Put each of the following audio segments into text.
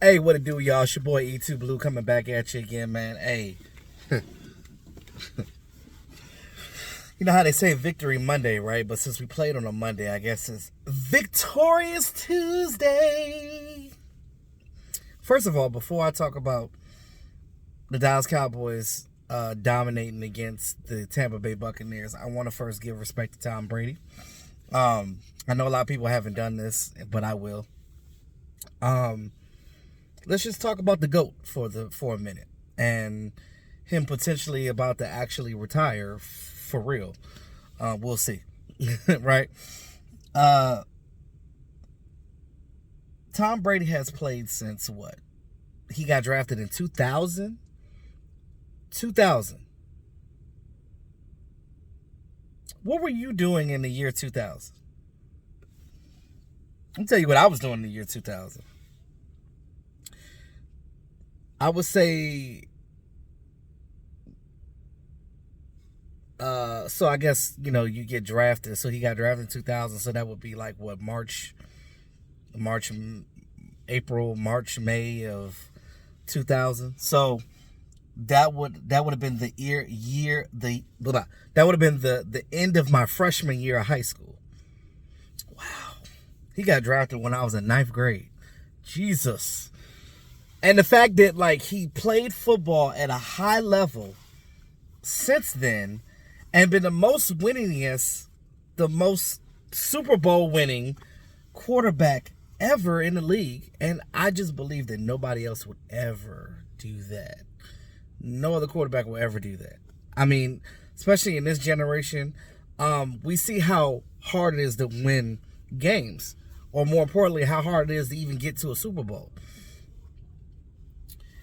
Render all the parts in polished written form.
Hey, what it do, y'all? It's your boy E2 Blue coming back at you again, man. Hey, you know how they say Victory Monday, right? But since we played on a Monday, I guess it's Victorious Tuesday. First of all, before I talk about the Dallas Cowboys dominating against the Tampa Bay Buccaneers, I want to first give respect to Tom Brady. I know a lot of people haven't done this, but I will. Let's just talk about the GOAT for a minute and him potentially about to actually retire for real. We'll see, right? Tom Brady has played since what? He got drafted in 2000. 2000. What were you doing in the year 2000? I'll tell you what I was doing in the year 2000. I would say, so I guess, you get drafted. So he got drafted in 2000. So that would be like what, April, March, May of 2000. So that would have been the that would have been the end of my freshman year of high school. Wow. He got drafted when I was in 9th grade. Jesus. And the fact that, he played football at a high level since then and been the most Super Bowl winning quarterback ever in the league. And I just believe that nobody else would ever do that. No other quarterback will ever do that. I mean, especially in this generation, we see how hard it is to win games. Or more importantly, how hard it is to even get to a Super Bowl.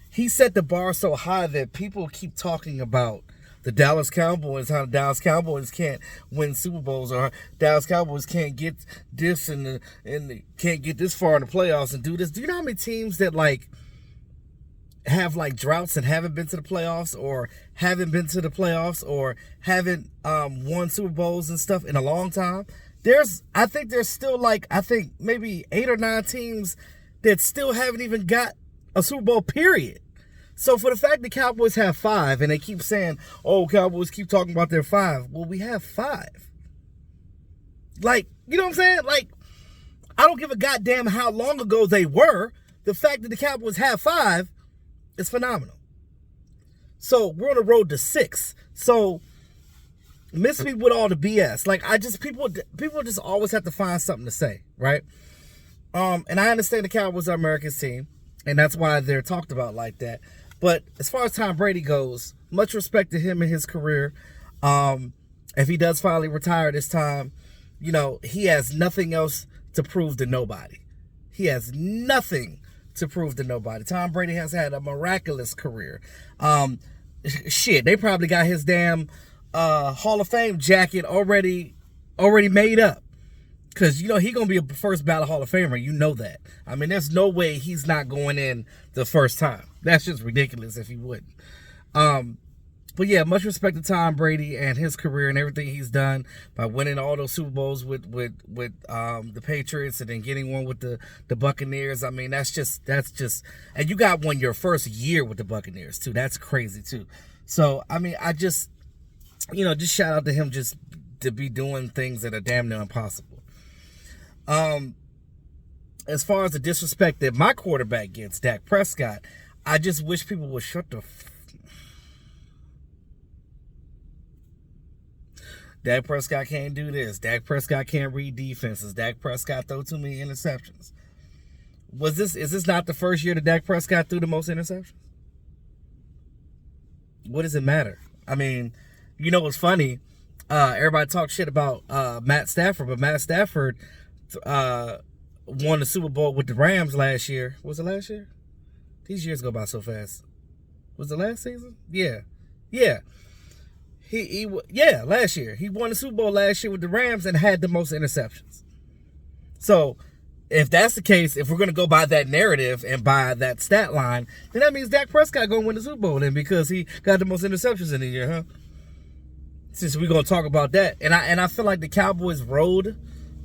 He set the bar so high that people keep talking about the Dallas Cowboys, how the Dallas Cowboys can't win Super Bowls, or Dallas Cowboys can't get this and can't get this far in the playoffs and do this. Do you know how many teams that have droughts and haven't been to the playoffs, or haven't been to the playoffs, or haven't won Super Bowls and stuff in a long time? I think there's still maybe 8 or 9 teams that still haven't even got a Super Bowl, period. So for the fact the Cowboys have 5, and they keep saying, oh, Cowboys keep talking about their 5. Well, we have 5. You know what I'm saying? I don't give a goddamn how long ago they were. The fact that the Cowboys have 5 is phenomenal. So we're on the road to 6. So miss me with all the BS. People just always have to find something to say, right? And I understand the Cowboys are America's team, and that's why they're talked about like that. But as far as Tom Brady goes, much respect to him and his career. If he does finally retire this time, he has nothing else to prove to nobody. He has nothing to prove to nobody. Tom Brady has had a miraculous career. They probably got his damn Hall of Fame jacket already made up. Because, he going to be a first ballot Hall of Famer. You know that. I mean, there's no way he's not going in the first time. That's just ridiculous if he wouldn't. But yeah, much respect to Tom Brady and his career and everything he's done by winning all those Super Bowls with the Patriots, and then getting one with the Buccaneers. I mean, that's just, and you got one your first year with the Buccaneers too. That's crazy too. So, I mean, I just shout out to him just to be doing things that are damn near impossible. As far as the disrespect that my quarterback gets, Dak Prescott, I just wish people would shut the Dak Prescott can't do this. Dak Prescott can't read defenses. Dak Prescott throw too many interceptions. Is this not the first year that Dak Prescott threw the most interceptions? What does it matter? I mean, what's funny? Everybody talks shit about Matt Stafford, but Matt Stafford won the Super Bowl with the Rams last year. Was it last year? These years go by so fast. Was it last season? Yeah. Last year. He won the Super Bowl last year with the Rams and had the most interceptions. So, if that's the case, if we're going to go by that narrative and by that stat line, then that means Dak Prescott going to win the Super Bowl then, because he got the most interceptions in the year, huh? Since we're going to talk about that. And I feel like the Cowboys' road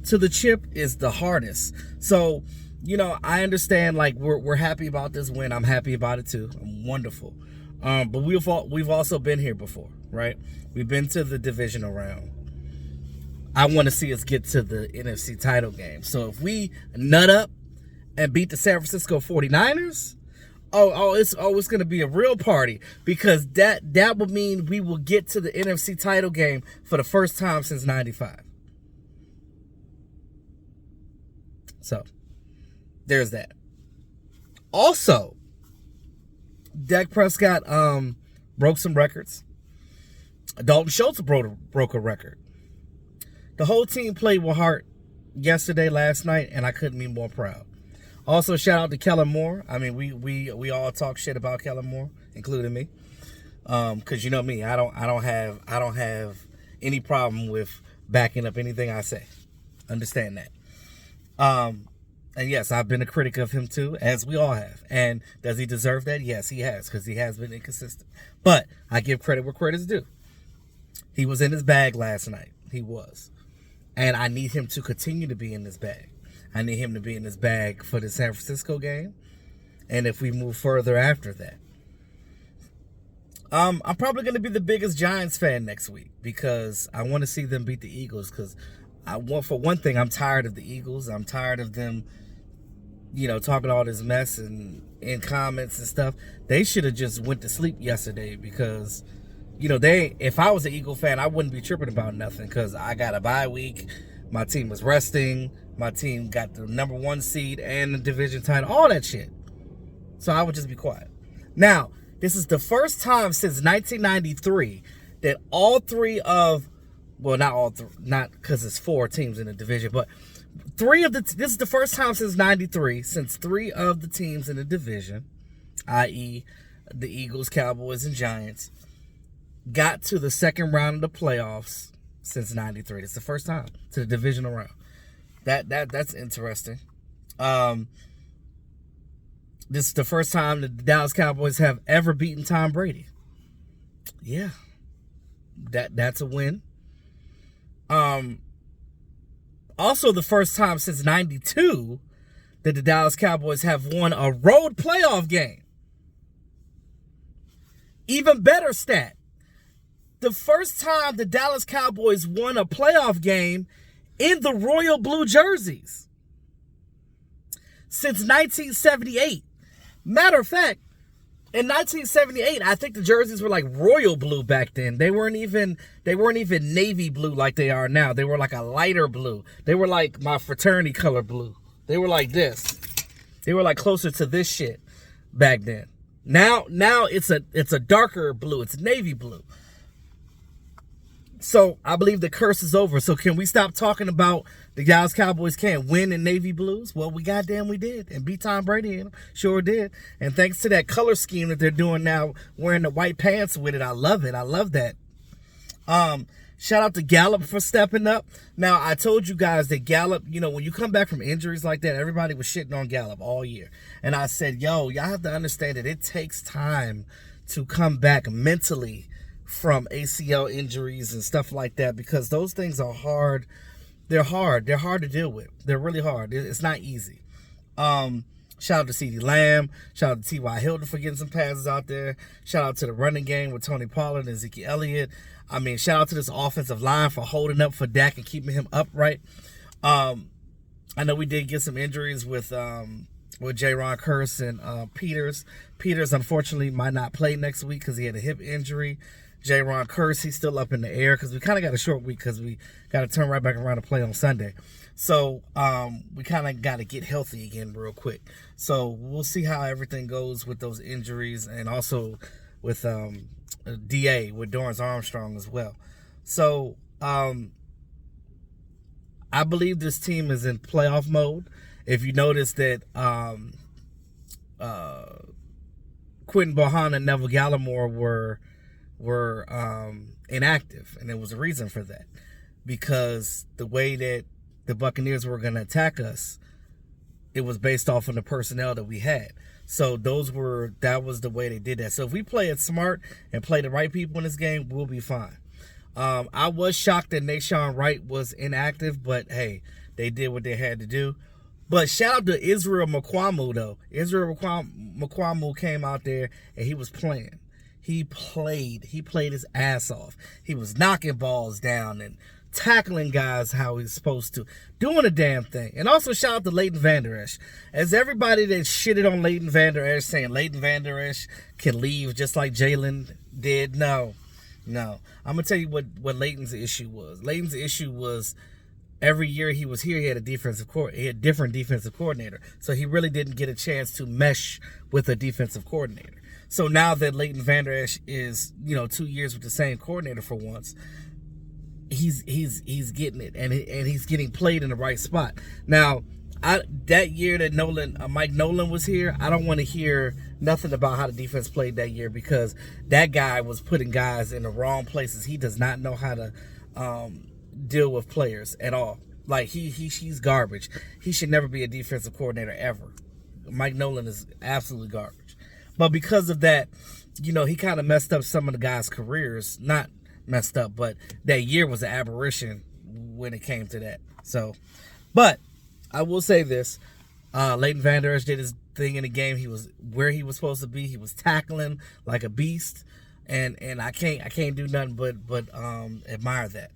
to the chip is the hardest. So I understand, like, we're happy about this win. I'm happy about it too. I'm wonderful. But we've also been here before, right? We've been to the divisional round. I want to see us get to the NFC title game. So if we nut up and beat the San Francisco 49ers, it's going to be a real party, because that would mean we will get to the NFC title game for the first time since 95. So there's that. Also, Dak Prescott broke some records. Dalton Schultz broke a record. The whole team played with heart yesterday, last night, and I couldn't be more proud. Also, shout out to Kellen Moore. I mean, we all talk shit about Kellen Moore, including me, because you know me, I don't have any problem with backing up anything I say. Understand that. And yes, I've been a critic of him too, as we all have. And does he deserve that? Yes, he has, because he has been inconsistent. But I give credit where credit's due. He was in his bag last night. He was. And I need him to continue to be in his bag. I need him to be in his bag for the San Francisco game, and if we move further after that. I'm probably going to be the biggest Giants fan next week, because I want to see them beat the Eagles, because for one thing, I'm tired of the Eagles. I'm tired of them, talking all this mess and in comments and stuff. They should have just went to sleep yesterday, because if I was an Eagle fan, I wouldn't be tripping about nothing, because I got a bye week. My team was resting. My team got the number 1 seed and the division title, all that shit. So I would just be quiet. Now, this is the first time since 1993 that all three of, well, not all three, not because it's 4 teams in the division, but this is the first time since 93, since 3 of the teams in the division, i.e. the Eagles, Cowboys, and Giants, got to the second round of the playoffs since 93. It's the first time to the divisional round. That's interesting. This is the first time that the Dallas Cowboys have ever beaten Tom Brady. Yeah. That's a win. Also the first time since 92 that the Dallas Cowboys have won a road playoff game. Even better stat. The first time the Dallas Cowboys won a playoff game in the royal blue jerseys since 1978. Matter of fact, in 1978, I think the jerseys were like royal blue back then. They weren't even navy blue like they are now. They were like a lighter blue. They were like my fraternity color blue. They were like this. They were like closer to this shit back then. Now it's a darker blue. It's navy blue. So I believe the curse is over. So can we stop talking about the Dallas Cowboys can't win in navy blues? Well, we did, and beat Tom Brady in them. Sure did. And thanks to that color scheme that they're doing now, wearing the white pants with it, I love it. I love that. Shout out to Gallup for stepping up. Now, I told you guys that Gallup, when you come back from injuries like that, everybody was shitting on Gallup all year. And I said, y'all have to understand that it takes time to come back mentally from ACL injuries and stuff like that, because those things are hard. They're hard to deal with. They're really hard. It's not easy. Shout out to CeeDee Lamb. Shout out to T.Y. Hilton for getting some passes out there. Shout out to the running game with Tony Pollard and Ezekiel Elliott. I mean, shout out to this offensive line for holding up for Dak and keeping him upright. I know we did get some injuries with Jaron Curse and Peters. Peters, unfortunately, might not play next week because he had a hip injury. Jaron Curse, he's still up in the air because we kind of got a short week because we got to turn right back around to play on Sunday. So we kind of got to get healthy again real quick. So we'll see how everything goes with those injuries, and also with DA, with Dorrance Armstrong as well. So I believe this team is in playoff mode. If you notice that Quentin Bohanna and Neville Gallimore were inactive, and there was a reason for that, because the way that the Buccaneers were going to attack us, it was based off of the personnel that we had. So that was the way they did that. So if we play it smart and play the right people in this game, we'll be fine. I was shocked that Nashawn Wright was inactive, but hey, they did what they had to do. But shout out to Israel Mukuamu, though. Israel Mukuamu came out there and he was playing. He played his ass off. He was knocking balls down and tackling guys how he's supposed to, doing a damn thing. And also shout out to Leighton Vander Esch. As everybody that shitted on Leighton Vander Esch, saying Leighton Vander Esch can leave just like Jalen did. No. I'm going to tell you what Leighton's issue was. Leighton's issue was every year he was here, he had a different defensive coordinator. So he really didn't get a chance to mesh with a defensive coordinator. So now that Leighton Vander Esch is, 2 years with the same coordinator for once, he's getting it, and he's getting played in the right spot. Now, that year that Mike Nolan was here, I don't want to hear nothing about how the defense played that year, because that guy was putting guys in the wrong places. He does not know how to deal with players at all. Like he's garbage. He should never be a defensive coordinator ever. Mike Nolan is absolutely garbage. But because of that, he kind of messed up some of the guys' careers. Not messed up, but that year was an aberration when it came to that. So, but I will say this: Leighton Vander Esch did his thing in the game. He was where he was supposed to be. He was tackling like a beast, and I can't do nothing but admire that.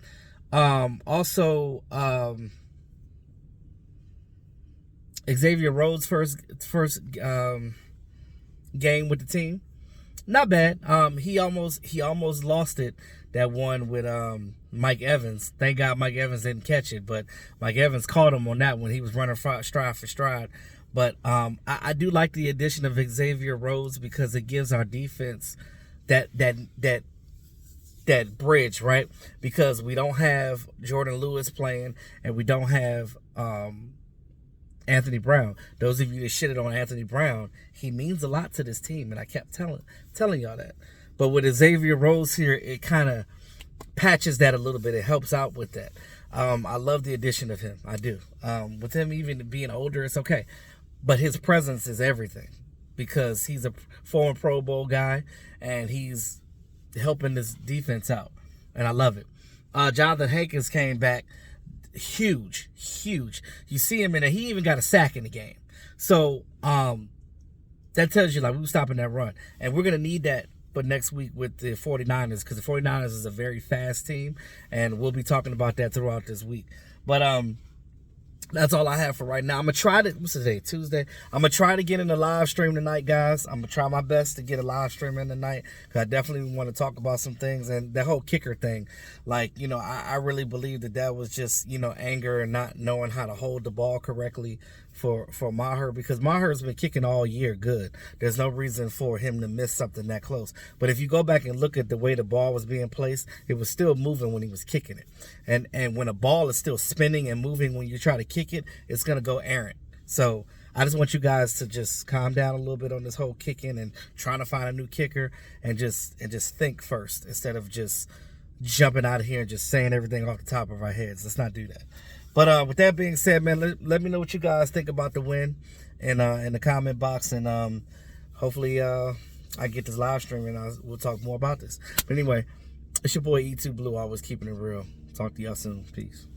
Also, Xavier Rhodes' first game with the team, not bad. He almost lost it, that one with Mike Evans. Thank God Mike Evans didn't catch it, but Mike Evans caught him on that when he was running stride for stride. But I do like the addition of Xavier Rhodes, because it gives our defense that bridge, right? Because we don't have Jordan Lewis playing, and we don't have Anthony Brown. Those of you that shitted on Anthony Brown, he means a lot to this team, and I kept telling y'all that. But with Xavier Rhodes here, it kind of patches that a little bit. It helps out with that. I love the addition of him. I do. With him even being older, it's okay. But his presence is everything, because he's a former Pro Bowl guy, and he's helping this defense out, and I love it. Jonathan Hankins came back. Huge. You see him in there. He even got a sack in the game. So that tells you, like, we're stopping that run. And we're going to need that for next week with the 49ers, because the 49ers is a very fast team, and we'll be talking about that throughout this week. But that's all I have for right now. I'm going to try to, what's today, Tuesday? I'm going to try to get in the live stream tonight, guys. I'm going to try my best to get a live stream in tonight, because I definitely want to talk about some things. And that whole kicker thing, like, I really believe that was just, anger and not knowing how to hold the ball correctly for Maher, because Maher's been kicking all year good. There's no reason for him to miss something that close. But if you go back and look at the way the ball was being placed, it was still moving when he was kicking it. And when a ball is still spinning and moving when you try to kick it, it's going to go errant. So I just want you guys to just calm down a little bit on this whole kicking and trying to find a new kicker, and just think first, instead of just jumping out of here and just saying everything off the top of our heads. Let's not do that. But with that being said, man, let me know what you guys think about the win in the comment box, and hopefully I get this live stream, and we'll talk more about this. But anyway, it's your boy E2 Blue, always keeping it real. Talk to y'all soon. Peace.